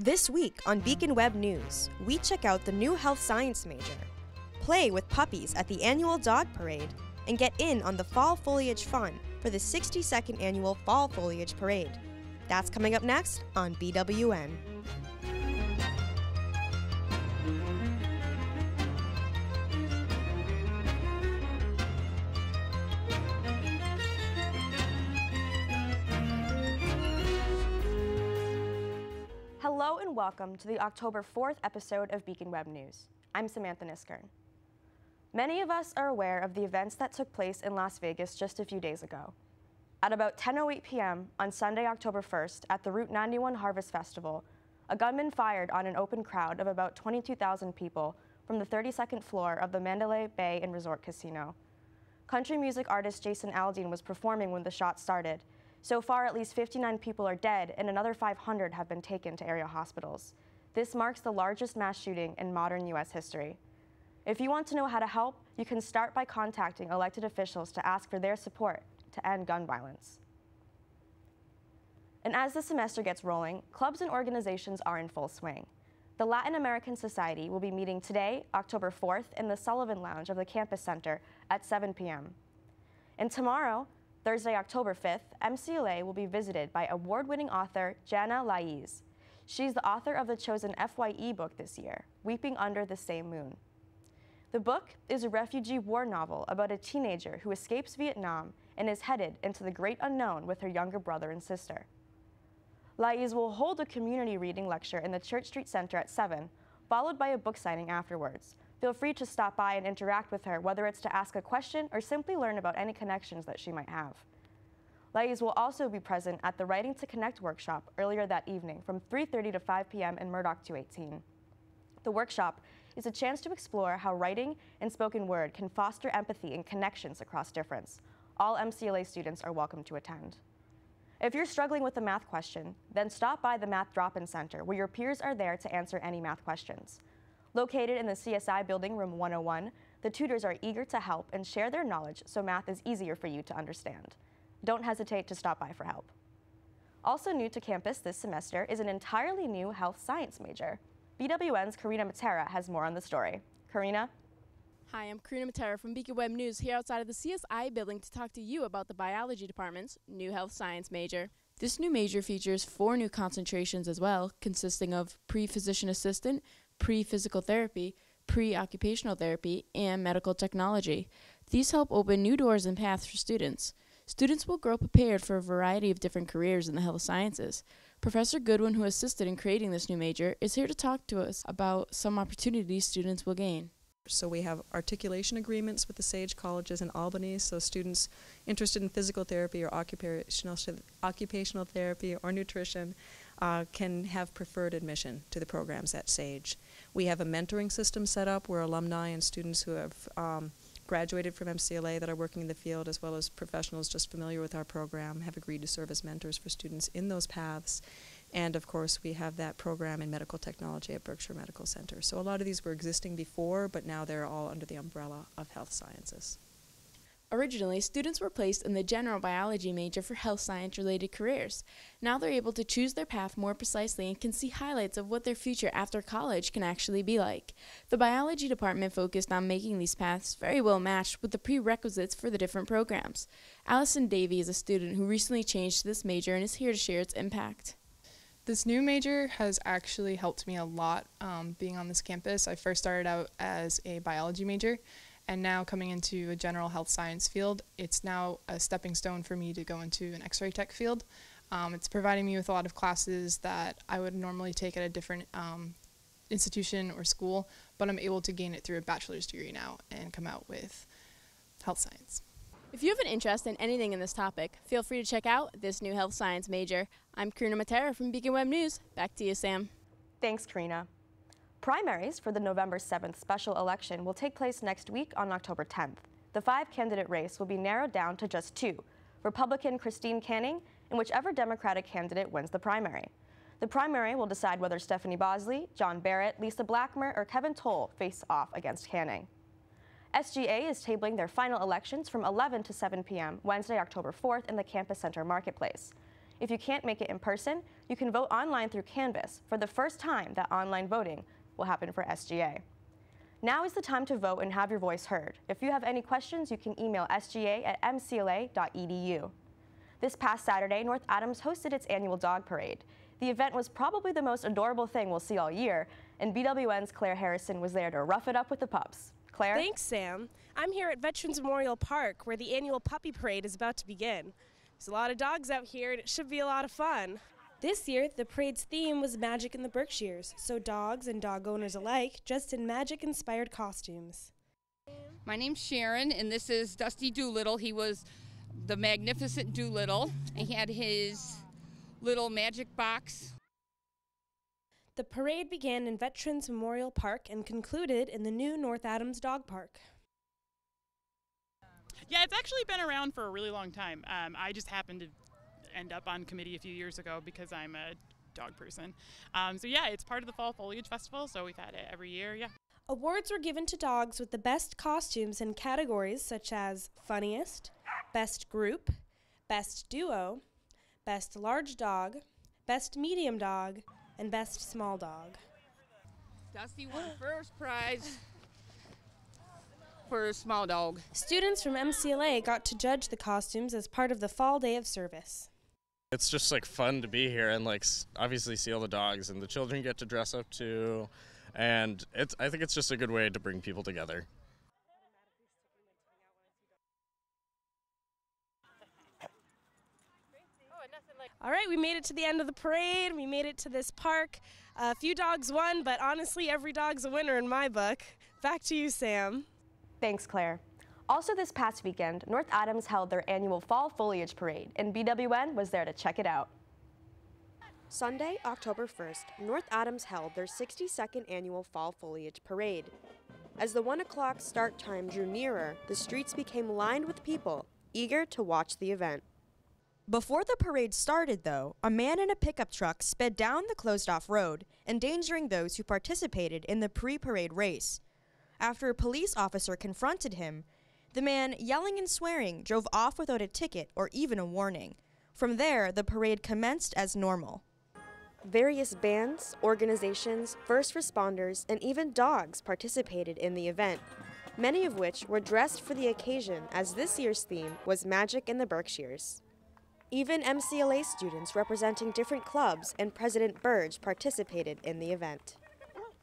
This week on Beacon Web News, we check out the new health science major, play with puppies at the Annual Dog Parade, and get in on the fall foliage fun for the 62nd Annual Fall Foliage Parade. That's coming up next on BWN. Hello and welcome to the October 4th episode of Beacon Web News. I'm Samantha Kniskern. Many of us are aware of the events that took place in Las Vegas just a few days ago. At about 10:08 p.m. on Sunday, October 1st, at the Route 91 Harvest Festival, a gunman fired on an open crowd of about 22,000 people from the 32nd floor of the Mandalay Bay and Resort Casino. Country music artist Jason Aldean was performing when the shot started. So far, at least 59 people are dead and another 500 have been taken to area hospitals. This marks the largest mass shooting in modern U.S. history. If you want to know how to help, you can start by contacting elected officials to ask for their support to end gun violence. And as the semester gets rolling, clubs and organizations are in full swing. The Latin American Society will be meeting today, October 4th, in the Sullivan Lounge of the Campus Center at 7 p.m. And tomorrow, Thursday, October 5th, MCLA will be visited by award-winning author Jana Laiz. She's the author of the chosen FYE book this year, Weeping Under the Same Moon. The book is a refugee war novel about a teenager who escapes Vietnam and is headed into the great unknown with her younger brother and sister. Laiz will hold a community reading lecture in the Church Street Center at 7, followed by a book signing afterwards. Feel free to stop by and interact with her, whether it's to ask a question or simply learn about any connections that she might have. Laiz will also be present at the Writing to Connect workshop earlier that evening from 3:30 to 5 p.m. in Murdoch 218. The workshop is a chance to explore how writing and spoken word can foster empathy and connections across difference. All MCLA students are welcome to attend. If you're struggling with a math question, then stop by the Math Drop-In Center, where your peers are there to answer any math questions. Located in the CSI Building, Room 101, the tutors are eager to help and share their knowledge so math is easier for you to understand. Don't hesitate to stop by for help. Also new to campus this semester is an entirely new health science major. BWN's Karina Mattera has more on the story. Karina? Hi, I'm Karina Mattera from Beacon Web News here outside of the CSI building to talk to you about the biology department's new health science major. This new major features 4 new concentrations as well, consisting of pre-physician assistant, pre-physical therapy, pre-occupational therapy, and medical technology. These help open new doors and paths for students. Students will grow prepared for a variety of different careers in the health sciences. Professor Goodwin, who assisted in creating this new major, is here to talk to us about some opportunities students will gain. So we have articulation agreements with the SAGE colleges in Albany, so students interested in physical therapy or occupational therapy or nutrition can have preferred admission to the programs at SAGE. We have a mentoring system set up where alumni and students who have graduated from MCLA that are working in the field, as well as professionals just familiar with our program, have agreed to serve as mentors for students in those paths. And of course, we have that program in medical technology at Berkshire Medical Center. So a lot of these were existing before, but now they're all under the umbrella of health sciences. Originally, students were placed in the general biology major for health science-related careers. Now they're able to choose their path more precisely and can see highlights of what their future after college can actually be like. The biology department focused on making these paths very well matched with the prerequisites for the different programs. Allison Davey is a student who recently changed to this major and is here to share its impact. This new major has actually helped me a lot being on this campus. I first started out as a biology major, and now coming into a general health science field, it's now a stepping stone for me to go into an x-ray tech field. It's providing me with a lot of classes that I would normally take at a different institution or school, but I'm able to gain it through a bachelor's degree now and come out with health science. If you have an interest in anything in this topic, feel free to check out this new health science major. I'm Karina Mattera from Beacon Web News. Back to you, Sam. Thanks, Karina. Primaries for the November 7th special election will take place next week on October 10th. The 5-candidate race will be narrowed down to just 2, Republican Christine Canning and whichever Democratic candidate wins the primary. The primary will decide whether Stephanie Bosley, John Barrett, Lisa Blackmer, or Kevin Toll face off against Canning. SGA is tabling their final elections from 11 to 7 p.m. Wednesday, October 4th in the Campus Center Marketplace. If you can't make it in person, you can vote online through Canvas for the first time that online voting will happen for SGA. Now is the time to vote and have your voice heard. If you have any questions, you can email sga@mcla.edu. This past Saturday, North Adams hosted its annual dog parade. The event was probably the most adorable thing we'll see all year, and BWN's Claire Harrison was there to rough it up with the pups. Claire? Thanks, Sam. I'm here at Veterans Memorial Park, where the annual puppy parade is about to begin. There's a lot of dogs out here, and it should be a lot of fun. This year, the parade's theme was Magic in the Berkshires, so dogs and dog owners alike dressed in magic-inspired costumes. My name's Sharon, and this is Dusty Dolittle. He was the magnificent Dolittle. He had his little magic box. The parade began in Veterans Memorial Park and concluded in the new North Adams Dog Park. Yeah, it's actually been around for a really long time. I just happened to end up on committee a few years ago because I'm a dog person. So yeah, it's part of the Fall Foliage Festival, so we've had it every year, yeah. Awards were given to dogs with the best costumes in categories such as Funniest, Best Group, Best Duo, Best Large Dog, Best Medium Dog, and Best Small Dog. Dusty won first prize for a small dog. Students from MCLA got to judge the costumes as part of the Fall Day of Service. It's just like fun to be here and like obviously see all the dogs, and the children get to dress up too, and I think it's just a good way to bring people together. All right, we made it to the end of the parade. We made it to this park. A few dogs won, but honestly, every dog's a winner in my book. Back to you, Sam. Thanks, Claire. Also this past weekend, North Adams held their annual Fall Foliage Parade, and BWN was there to check it out. Sunday, October 1st, North Adams held their 62nd annual Fall Foliage Parade. As the 1 o'clock start time drew nearer, the streets became lined with people, eager to watch the event. Before the parade started, though, a man in a pickup truck sped down the closed-off road, endangering those who participated in the pre-parade race. After a police officer confronted him, the man, yelling and swearing, drove off without a ticket or even a warning. From there, the parade commenced as normal. Various bands, organizations, first responders, and even dogs participated in the event, many of which were dressed for the occasion, as this year's theme was Magic in the Berkshires. Even MCLA students representing different clubs and President Burge participated in the event.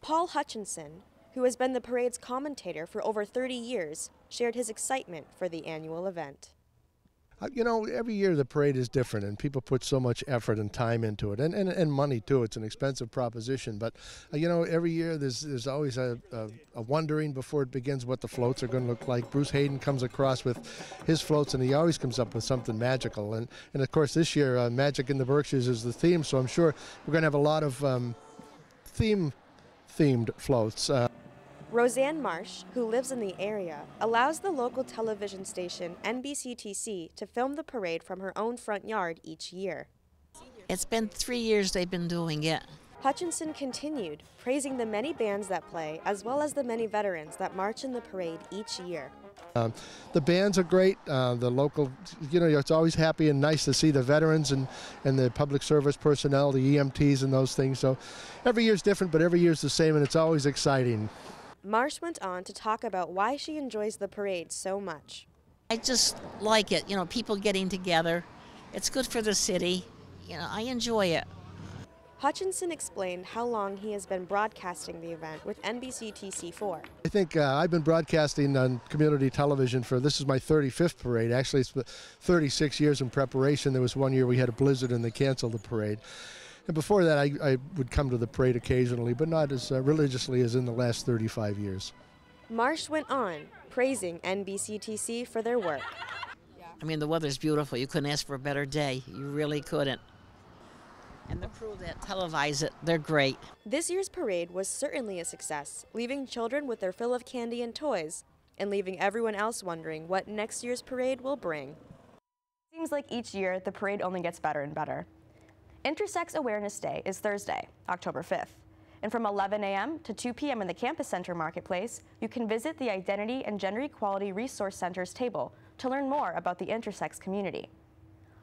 Paul Hutchinson, who has been the parade's commentator for over 30 years, shared his excitement for the annual event. You know, every year the parade is different, and people put so much effort and time into it, and money too. It's an expensive proposition, but you know, every year there's always a wondering before it begins what the floats are going to look like. Bruce Hayden comes across with his floats, and he always comes up with something magical. And of course, this year, Magic in the Berkshires is the theme, so I'm sure we're going to have a lot of themed floats. Roseanne Marsh, who lives in the area, allows the local television station NBCTC to film the parade from her own front yard each year. It's been 3 years they've been doing it. Hutchinson continued, praising the many bands that play, as well as the many veterans that march in the parade each year. The bands are great. The local, you know, it's always happy and nice to see the veterans and the public service personnel, the EMTs and those things. So every year's different, but every year's the same, and it's always exciting. Marsh went on to talk about why she enjoys the parade so much. I just like it, you know, people getting together. It's good for the city. You know, I enjoy it. Hutchinson explained how long he has been broadcasting the event with NBCTC for. I think I've been broadcasting on community television this is my 35th parade. Actually, it's 36 years in preparation. There was one year we had a blizzard and they canceled the parade. And before that, I would come to the parade occasionally, but not as religiously as in the last 35 years. Marsh went on, praising NBCTC for their work. I mean, the weather's beautiful. You couldn't ask for a better day. You really couldn't. And the crew that televise it, they're great. This year's parade was certainly a success, leaving children with their fill of candy and toys, and leaving everyone else wondering what next year's parade will bring. Seems like each year, the parade only gets better and better. Intersex Awareness Day is Thursday, October 5th. And from 11 a.m. to 2 p.m. in the Campus Center Marketplace, you can visit the Identity and Gender Equality Resource Center's table to learn more about the intersex community.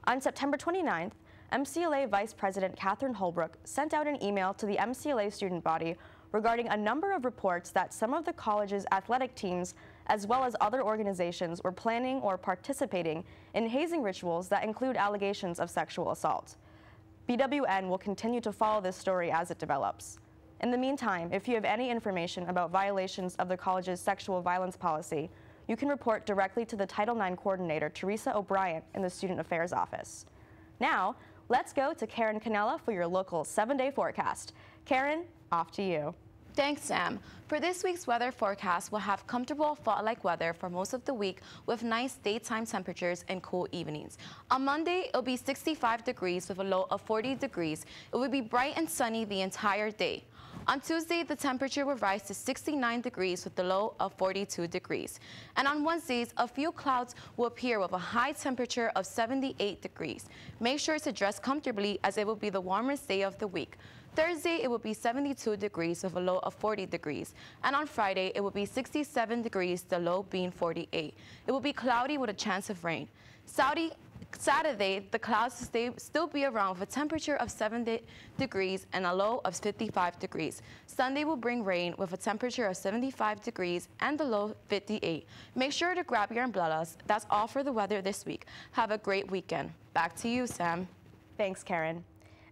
On September 29th, MCLA Vice President Catherine Holbrook sent out an email to the MCLA student body regarding a number of reports that some of the college's athletic teams, as well as other organizations, were planning or participating in hazing rituals that include allegations of sexual assault. BWN will continue to follow this story as it develops. In the meantime, if you have any information about violations of the college's sexual violence policy, you can report directly to the Title IX coordinator, Teresa O'Brien, in the Student Affairs Office. Now, let's go to Karen Canela for your local 7-day forecast. Karen, off to you. Thanks, Sam. For this week's weather forecast, we'll have comfortable fall-like weather for most of the week with nice daytime temperatures and cool evenings. On Monday, it'll be 65 degrees with a low of 40 degrees. It will be bright and sunny the entire day. On Tuesday, the temperature will rise to 69 degrees with a low of 42 degrees. And on Wednesdays, a few clouds will appear with a high temperature of 78 degrees. Make sure to dress comfortably as it will be the warmest day of the week. Thursday, it will be 72 degrees with a low of 40 degrees. And on Friday, it will be 67 degrees, the low being 48. It will be cloudy with a chance of rain. Saturday, the clouds will still be around with a temperature of 70 degrees and a low of 55 degrees. Sunday will bring rain with a temperature of 75 degrees and the low 58. Make sure to grab your umbrellas. That's all for the weather this week. Have a great weekend. Back to you, Sam. Thanks, Karen.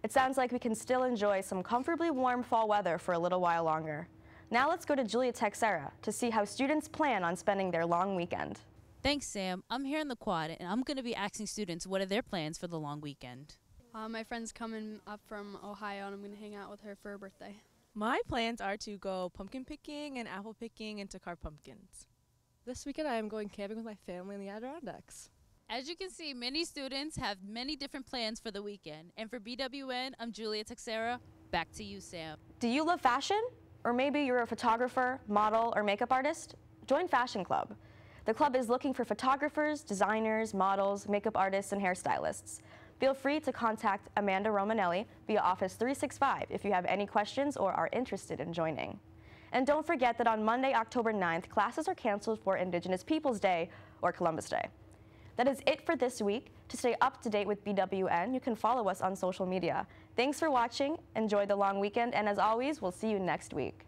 It sounds like we can still enjoy some comfortably warm fall weather for a little while longer. Now let's go to Julia Texera to see how students plan on spending their long weekend. Thanks, Sam. I'm here in the quad, and I'm going to be asking students what are their plans for the long weekend. My friend's coming up from Ohio, and I'm going to hang out with her for her birthday. My plans are to go pumpkin picking and apple picking and to carve pumpkins. This weekend I am going camping with my family in the Adirondacks. As you can see, many students have many different plans for the weekend. And for BWN, I'm Julia Texera. Back to you, Sam. Do you love fashion? Or maybe you're a photographer, model, or makeup artist? Join Fashion Club. The club is looking for photographers, designers, models, makeup artists, and hairstylists. Feel free to contact Amanda Romanelli via Office 365 if you have any questions or are interested in joining. And don't forget that on Monday, October 9th, classes are canceled for Indigenous Peoples Day or Columbus Day. That is it for this week. To stay up to date with BWN, you can follow us on social media. Thanks for watching, enjoy the long weekend, and as always, we'll see you next week.